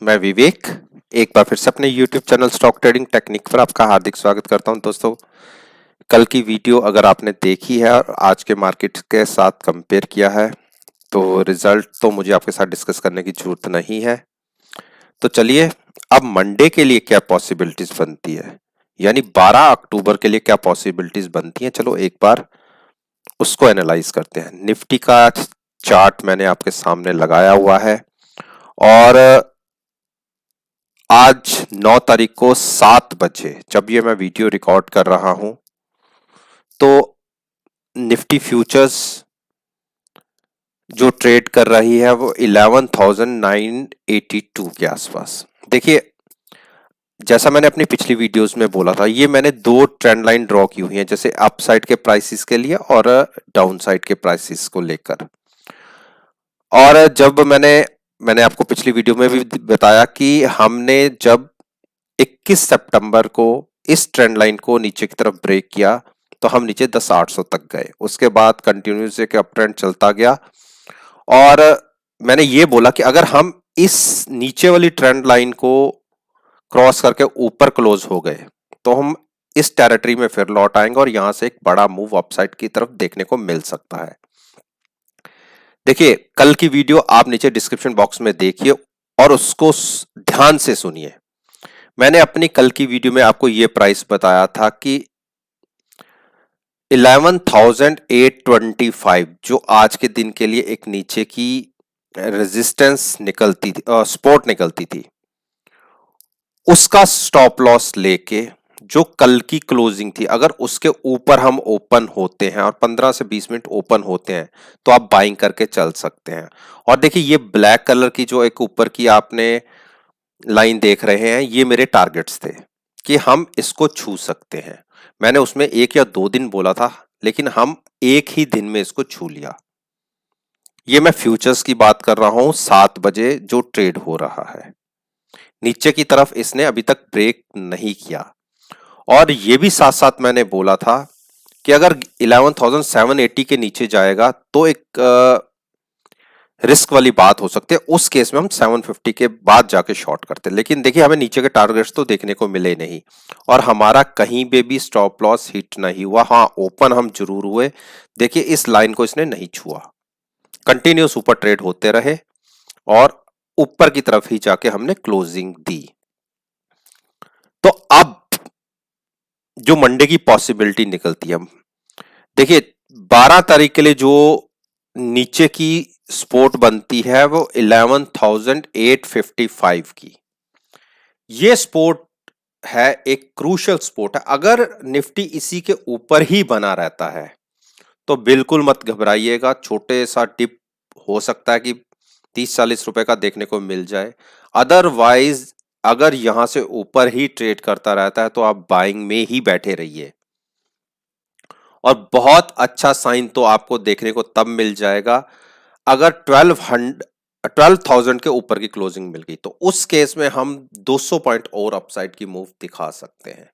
मैं विवेक एक बार फिर से अपने YouTube channel stock trading technique पर आपका हार्दिक स्वागत करता हूं। दोस्तों, कल की वीडियो अगर आपने देखी है और आज के मार्केट के साथ कंपेयर किया है तो रिजल्ट तो मुझे आपके साथ डिस्कस करने की जरूरत नहीं है। तो चलिए, अब मंडे के लिए क्या पॉसिबिलिटीज बनती है, यानी 12 अक्टूबर के लिए क्या पॉसिबिलिटीज बनती हैं, चलो एक बार उसको एनालाइज करते हैं। निफ्टी का चार्ट मैंने आपके सामने लगाया हुआ है और आज 9 तारीख को 7 बजे जब ये मैं वीडियो रिकॉर्ड कर रहा हूं तो निफ्टी फ्यूचर्स जो ट्रेड कर रही है वो 11,982 के आसपास। देखिए, जैसा मैंने अपनी पिछली वीडियोस में बोला था, ये मैंने दो ट्रेंड लाइन ड्रॉ की हुई हैं, जैसे अपसाइड के प्राइसेस के लिए और डाउन साइड के प्राइसेस को लेकर। और जब मैंने आपको पिछली वीडियो में भी बताया कि हमने जब 21 सितंबर को इस ट्रेंड लाइन को नीचे की तरफ ब्रेक किया तो हम नीचे 10,800 तक गए। उसके बाद कंटिन्यूस एक अप ट्रेंड चलता गया और मैंने ये बोला कि अगर हम इस नीचे वाली ट्रेंड लाइन को क्रॉस करके ऊपर क्लोज हो गए तो हम इस टेरिटरी में फिर लौट आएंगे और यहां से एक बड़ा मूव अपसाइड की तरफ देखने को मिल सकता है। देखिए, कल की वीडियो आप नीचे डिस्क्रिप्शन बॉक्स में देखिए और उसको ध्यान से सुनिए। मैंने अपनी कल की वीडियो में आपको यह प्राइस बताया था कि 11,825 जो आज के दिन के लिए एक नीचे की रेजिस्टेंस निकलती थी, सपोर्ट निकलती थी, उसका स्टॉप लॉस लेके जो कल की क्लोजिंग थी, अगर उसके ऊपर हम ओपन होते हैं और 15 से 20 मिनट ओपन होते हैं तो आप बाइंग करके चल सकते हैं। और देखिए, ये ब्लैक कलर की जो एक ऊपर की आपने लाइन देख रहे हैं, ये मेरे टारगेट्स थे कि हम इसको छू सकते हैं। मैंने उसमें 1 या 2 दिन बोला था, लेकिन हम एक ही दिन में इसको छू लिया। ये मैं फ्यूचर्स की बात कर रहा हूं, 7 बजे जो ट्रेड हो रहा है। नीचे की तरफ इसने अभी तक ब्रेक नहीं किया और ये भी साथ साथ मैंने बोला था कि अगर 11,780 के नीचे जाएगा तो एक रिस्क वाली बात हो सकती है। उस केस में हम 750 के बाद जाके शॉर्ट करते हैं। लेकिन देखिए, हमें नीचे के टारगेट्स तो देखने को मिले नहीं और हमारा कहीं पे भी स्टॉप लॉस हिट नहीं हुआ। हाँ, ओपन हम जरूर हुए। देखिए, इस लाइन को इसने नहीं छुआ, कंटिन्यूस ऊपर ट्रेड होते रहे और ऊपर की तरफ ही जाके हमने क्लोजिंग दी। तो अब जो मंडे की पॉसिबिलिटी निकलती है, देखिए 12 तारीख के लिए जो नीचे की सपोर्ट बनती है वो 11,855 की। ये सपोर्ट है, एक क्रूशियल सपोर्ट है। अगर निफ्टी इसी के ऊपर ही बना रहता है तो बिल्कुल मत घबराइएगा। छोटे सा टिप हो सकता है कि 30-40 रुपए का देखने को मिल जाए। अदरवाइज अगर यहां से ऊपर ही ट्रेड करता रहता है तो आप बाइंग में ही बैठे रहिए और बहुत अच्छा साइन तो आपको देखने को तब मिल जाएगा अगर 12,000 के ऊपर की क्लोजिंग मिल गई। तो उस केस में हम 200 पॉइंट और अपसाइड की मूव दिखा सकते हैं।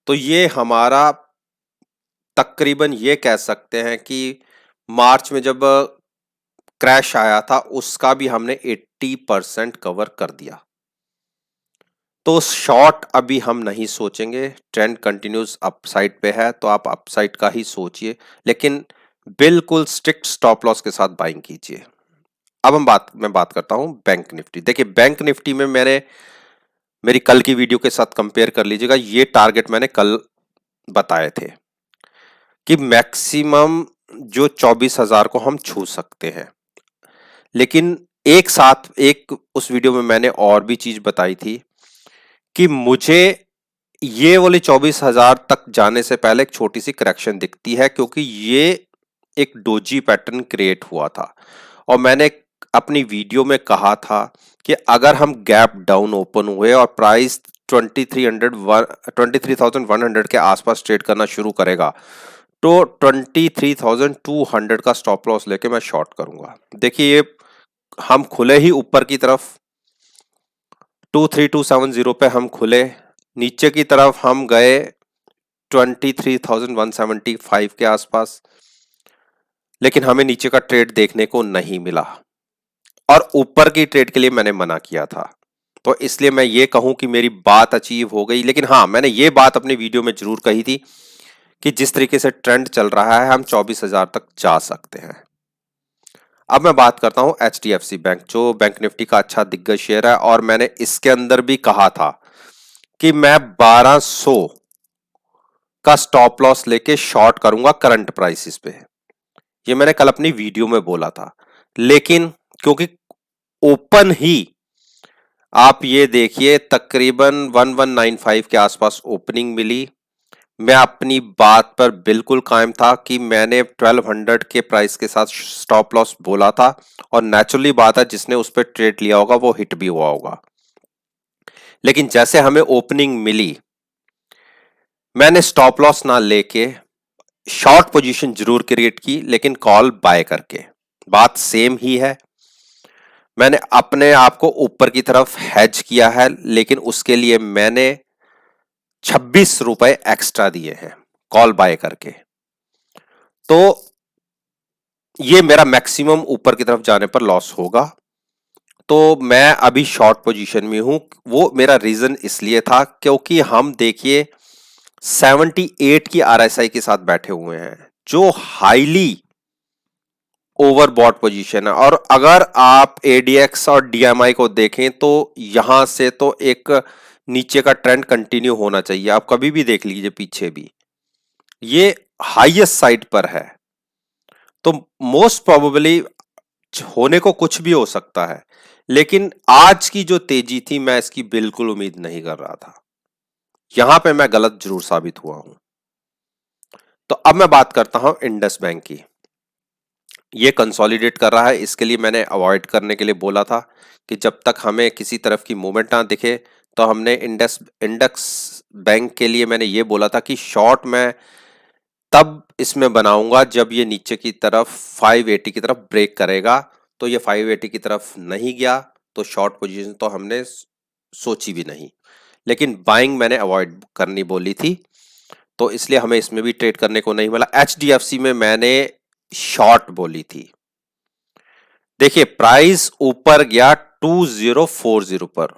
तो ये हमारा तकरीबन ये कह सकते हैं कि मार्च में जब क्रैश आया था उसका भी हमने 80% कवर कर दिया। तो शॉर्ट अभी हम नहीं सोचेंगे। ट्रेंड कंटिन्यूस अपसाइड पे है तो आप अपसाइड का ही सोचिए, लेकिन बिल्कुल स्ट्रिक्ट स्टॉप लॉस के साथ बाइंग कीजिए। अब मैं बात करता हूं बैंक निफ्टी। देखिए, बैंक निफ्टी में मेरी कल की वीडियो के साथ कंपेयर कर लीजिएगा। ये टारगेट मैंने कल बताए थे कि मैक्सिमम जो 24,000 को हम छू सकते हैं। लेकिन एक साथ एक उस वीडियो में मैंने और भी चीज बताई थी कि मुझे ये वाली 24,000 तक जाने से पहले एक छोटी सी करेक्शन दिखती है, क्योंकि ये एक डोजी पैटर्न क्रिएट हुआ था और मैंने अपनी वीडियो में कहा था कि अगर हम गैप डाउन ओपन हुए और प्राइस 23,100 के आसपास ट्रेड करना शुरू करेगा तो 23,200 का स्टॉप लॉस लेके मैं शॉर्ट करूंगा। देखिए, ये हम खुले ही ऊपर की तरफ 23,270 पे हम खुले, नीचे की तरफ हम गए 23,175 के आसपास, लेकिन हमें नीचे का ट्रेड देखने को नहीं मिला और ऊपर की ट्रेड के लिए मैंने मना किया था। तो इसलिए मैं ये कहूं कि मेरी बात अचीव हो गई, लेकिन हाँ, मैंने ये बात अपनी वीडियो में जरूर कही थी कि जिस तरीके से ट्रेंड चल रहा है हम 24,000 तक जा सकते हैं। अब मैं बात करता हूं HDFC बैंक, जो बैंक निफ्टी का अच्छा दिग्गज शेयर है, और मैंने इसके अंदर भी कहा था कि मैं 1200 का स्टॉप लॉस लेके शॉर्ट करूंगा करंट प्राइसेस पे। ये मैंने कल अपनी वीडियो में बोला था, लेकिन क्योंकि ओपन ही आप ये देखिए तकरीबन 1195 के आसपास ओपनिंग मिली, मैं अपनी बात पर बिल्कुल कायम था कि मैंने 1200 के प्राइस के साथ स्टॉप लॉस बोला था, और नेचुरली बात है जिसने उस पर ट्रेड लिया होगा वो हिट भी हुआ होगा। लेकिन जैसे हमें ओपनिंग मिली, मैंने स्टॉप लॉस ना लेके शॉर्ट पोजीशन जरूर क्रिएट की, लेकिन कॉल बाय करके। बात सेम ही है, मैंने अपने आप को ऊपर की तरफ हेज किया है, लेकिन उसके लिए मैंने 26 रुपए एक्स्ट्रा दिए हैं कॉल बाय करके। तो ये मेरा मैक्सिमम ऊपर की तरफ जाने पर लॉस होगा। तो मैं अभी शॉर्ट पोजीशन में हूं। वो मेरा रीजन इसलिए था क्योंकि हम देखिए 78 की RSI के साथ बैठे हुए हैं, जो हाईली ओवरबॉट पोजीशन है। और अगर आप ADX और DMI को देखें तो यहां से तो एक नीचे का ट्रेंड कंटिन्यू होना चाहिए। आप कभी भी देख लीजिए पीछे भी, ये हाईएस्ट साइड पर है। तो मोस्ट प्रोबेबली होने को कुछ भी हो सकता है, लेकिन आज की जो तेजी थी मैं इसकी बिल्कुल उम्मीद नहीं कर रहा था। यहां पे मैं गलत जरूर साबित हुआ हूं। तो अब मैं बात करता हूं इंडस बैंक की। ये कंसोलिडेट कर रहा है, इसके लिए मैंने अवॉइड करने के लिए बोला था कि जब तक हमें किसी तरफ की मूवमेंट ना दिखे, तो हमने इंडक्स बैंक के लिए मैंने ये बोला था कि शॉर्ट मैं तब इसमें बनाऊंगा जब ये नीचे की तरफ 580 की तरफ ब्रेक करेगा। तो ये 580 की तरफ नहीं गया, तो शॉर्ट पोजीशन तो हमने सोची भी नहीं, लेकिन बाइंग मैंने अवॉइड करनी बोली थी, तो इसलिए हमें इसमें भी ट्रेड करने को नहीं मिला। HDFC में मैंने शॉर्ट बोली थी। देखिए प्राइस ऊपर गया 2040 पर,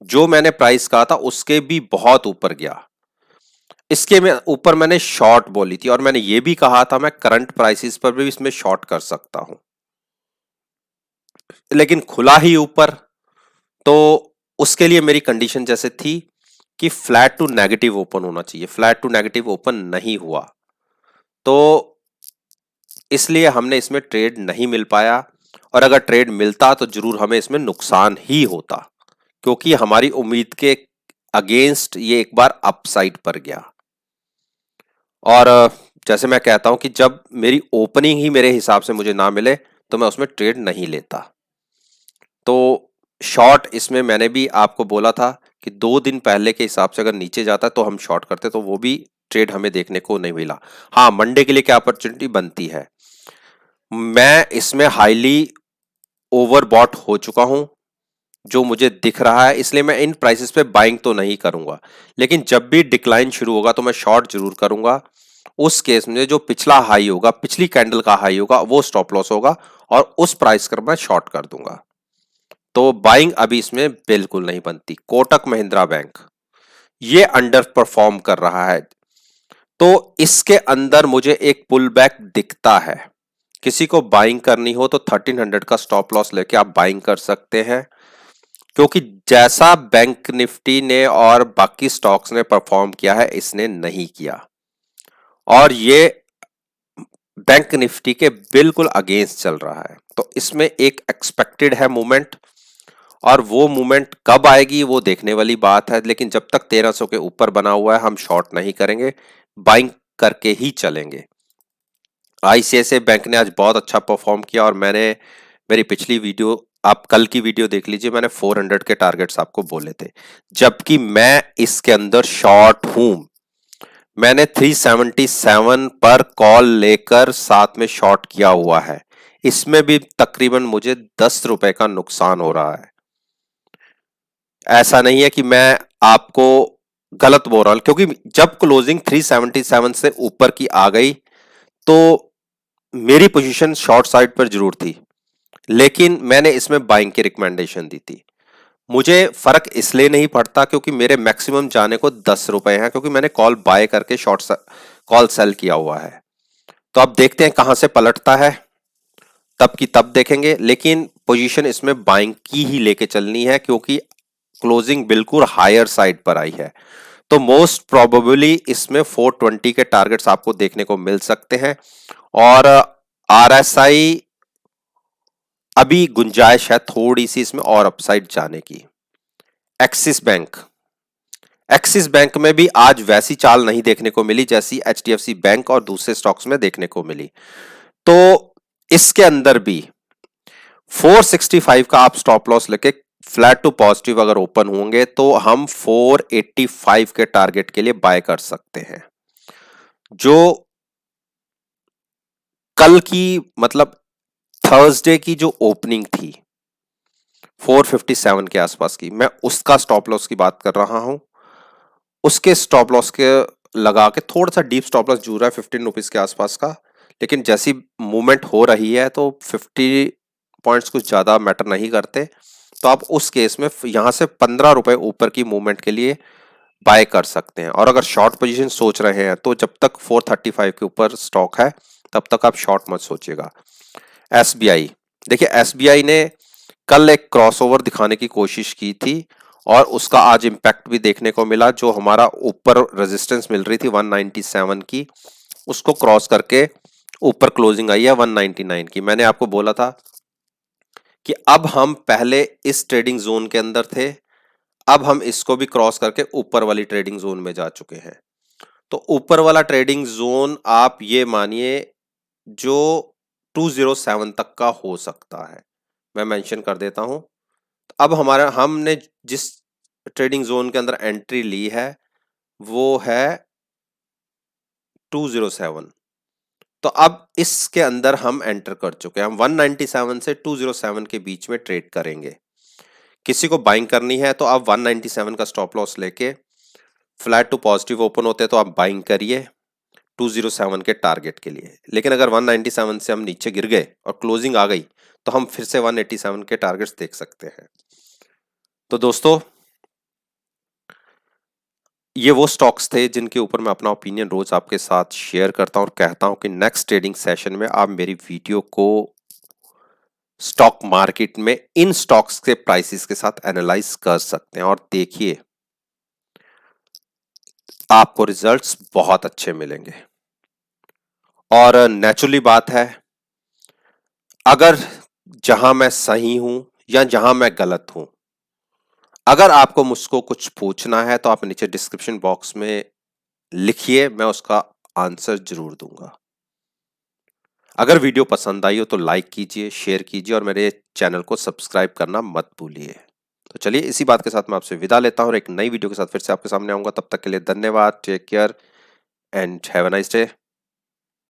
जो मैंने प्राइस कहा था उसके भी बहुत ऊपर गया। इसके में ऊपर मैंने शॉर्ट बोली थी, और मैंने ये भी कहा था मैं करंट प्राइसेस पर भी इसमें शॉर्ट कर सकता हूं, लेकिन खुला ही ऊपर। तो उसके लिए मेरी कंडीशन जैसे थी कि फ्लैट टू नेगेटिव ओपन होना चाहिए। फ्लैट टू नेगेटिव ओपन नहीं हुआ, तो इसलिए हमने इसमें ट्रेड नहीं मिल पाया। और अगर ट्रेड मिलता तो जरूर हमें इसमें नुकसान ही होता, क्योंकि हमारी उम्मीद के अगेंस्ट ये एक बार अपसाइड पर गया। और जैसे मैं कहता हूं कि जब मेरी ओपनिंग ही मेरे हिसाब से मुझे ना मिले तो मैं उसमें ट्रेड नहीं लेता। तो शॉर्ट इसमें मैंने भी आपको बोला था कि 2 दिन पहले के हिसाब से अगर नीचे जाता तो हम शॉर्ट करते, तो वो भी ट्रेड हमें देखने को नहीं मिला। हाँ, मंडे के लिए क्या अपॉर्चुनिटी बनती है, मैं इसमें हाईली ओवरबॉट हो चुका हूं जो मुझे दिख रहा है, इसलिए मैं इन प्राइसेस पे बाइंग तो नहीं करूंगा, लेकिन जब भी डिक्लाइन शुरू होगा तो मैं शॉर्ट जरूर करूंगा। उस केस में जो पिछला हाई होगा, पिछली कैंडल का हाई होगा, वो स्टॉप लॉस होगा, और उस प्राइस कर मैं शॉर्ट कर दूंगा। तो बाइंग अभी इसमें बिल्कुल नहीं बनती। कोटक महिंद्रा बैंक ये अंडर परफॉर्म कर रहा है, तो इसके अंदर मुझे एक पुल बैक दिखता है। किसी को बाइंग करनी हो तो 1300 का स्टॉप लॉस लेके आप बाइंग कर सकते हैं, क्योंकि जैसा बैंक निफ्टी ने और बाकी स्टॉक्स ने परफॉर्म किया है, इसने नहीं किया, और ये बैंक निफ्टी के बिल्कुल अगेंस्ट चल रहा है। तो इसमें एक एक्सपेक्टेड है मूवमेंट, और वो मूवमेंट कब आएगी वो देखने वाली बात है। लेकिन जब तक 1300 के ऊपर बना हुआ है हम शॉर्ट नहीं करेंगे, बाइंग करके ही चलेंगे। ICICI बैंक ने आज बहुत अच्छा परफॉर्म किया, और मैंने मेरी पिछली वीडियो, आप कल की वीडियो देख लीजिए, मैंने 400 के टारगेट्स आपको बोले थे, जबकि मैं इसके अंदर शॉर्ट हूं। मैंने 377 पर कॉल लेकर साथ में शॉर्ट किया हुआ है, इसमें भी तकरीबन मुझे 10 रुपए का नुकसान हो रहा है। ऐसा नहीं है कि मैं आपको गलत बोल रहा हूं, क्योंकि जब क्लोजिंग 377 से ऊपर की आ गई तो मेरी पोजीशन शॉर्ट साइड पर जरूर थी, लेकिन मैंने इसमें बाइंग की रिकमेंडेशन दी थी। मुझे फर्क इसलिए नहीं पड़ता क्योंकि मेरे मैक्सिमम जाने को 10 रुपए हैं, क्योंकि मैंने कॉल बाय करके कॉल सेल किया हुआ है। तो अब देखते हैं कहां से पलटता है, तब की तब देखेंगे। लेकिन पोजीशन इसमें बाइंग की ही लेके चलनी है क्योंकि क्लोजिंग बिल्कुल हायर साइड पर आई है। तो मोस्ट प्रोबेबली इसमें 420 के टारगेट्स आपको देखने को मिल सकते हैं। और आरएसआई अभी गुंजाइश है थोड़ी सी इसमें और अपसाइड जाने की। एक्सिस बैंक, एक्सिस बैंक में भी आज वैसी चाल नहीं देखने को मिली जैसी एचडीएफसी बैंक और दूसरे स्टॉक्स में देखने को मिली। तो इसके अंदर भी 465 का आप स्टॉप लॉस लेके फ्लैट टू पॉजिटिव अगर ओपन होंगे तो हम 485 के टारगेट के लिए बाय कर सकते हैं। जो कल की मतलब थर्सडे की जो ओपनिंग थी 457 के आसपास की, मैं उसका स्टॉप लॉस की बात कर रहा हूं। उसके स्टॉप लॉस के लगा के थोड़ा सा डीप स्टॉप लॉस जुड़ रहा है 15 रुपीज के आसपास का। लेकिन जैसी मूवमेंट हो रही है तो 50 पॉइंट्स कुछ ज्यादा मैटर नहीं करते। तो आप उस केस में यहां से 15 रुपए ऊपर की मूवमेंट के लिए बाय कर सकते हैं। और अगर शॉर्ट पोजीशन सोच रहे हैं तो जब तक 435 के ऊपर स्टॉक है तब तक आप शॉर्ट मत सोचिएगा। एसबीआई, देखिए एसबीआई ने कल एक क्रॉसओवर दिखाने की कोशिश की थी और उसका आज इंपैक्ट भी देखने को मिला। जो हमारा ऊपर रेजिस्टेंस मिल रही थी 197 की, उसको क्रॉस करके ऊपर क्लोजिंग आई है 199 की। मैंने आपको बोला था कि अब हम पहले इस ट्रेडिंग जोन के अंदर थे, अब हम इसको भी क्रॉस करके ऊपर वाली ट्रेडिंग जोन में जा चुके हैं। तो ऊपर वाला ट्रेडिंग जोन आप ये मानिए जो 207 तक का हो सकता है, मैं मेंशन कर देता हूं। अब हमारा हमने जिस ट्रेडिंग जोन के अंदर एंट्री ली है वो है 207। तो अब इसके अंदर हम एंटर कर चुके हैं। हम 197 से 207 के बीच में ट्रेड करेंगे। किसी को बाइंग करनी है तो आप 197 का स्टॉप लॉस लेके फ्लैट टू पॉजिटिव ओपन होते हैं तो आप बाइंग करिए 207 के टारगेट के लिए। लेकिन अगर 197 से हम नीचे गिर गए और क्लोजिंग आ गई तो हम फिर से 187 के टारगेट्स देख सकते हैं। तो दोस्तों ये वो स्टॉक्स थे जिनके ऊपर मैं अपना ओपिनियन रोज आपके साथ शेयर करता हूं और कहता हूं कि नेक्स्ट ट्रेडिंग सेशन में आप मेरी वीडियो को स्टॉक मार्केट में इन स्टॉक्स के प्राइसेस के साथ एनालाइज कर सकते हैं। और देखिए आपको रिजल्ट्स बहुत अच्छे मिलेंगे। और नेचुरली बात है, अगर जहां मैं सही हूं या जहां मैं गलत हूं, अगर आपको मुझको कुछ पूछना है तो आप नीचे डिस्क्रिप्शन बॉक्स में लिखिए, मैं उसका आंसर जरूर दूंगा। अगर वीडियो पसंद आई हो तो लाइक कीजिए, शेयर कीजिए और मेरे चैनल को सब्सक्राइब करना मत भूलिए। तो चलिए इसी बात के साथ मैं आपसे विदा लेता हूं और एक नई वीडियो के साथ फिर से आपके सामने आऊंगा। तब तक के लिए धन्यवाद, take care and have a nice day.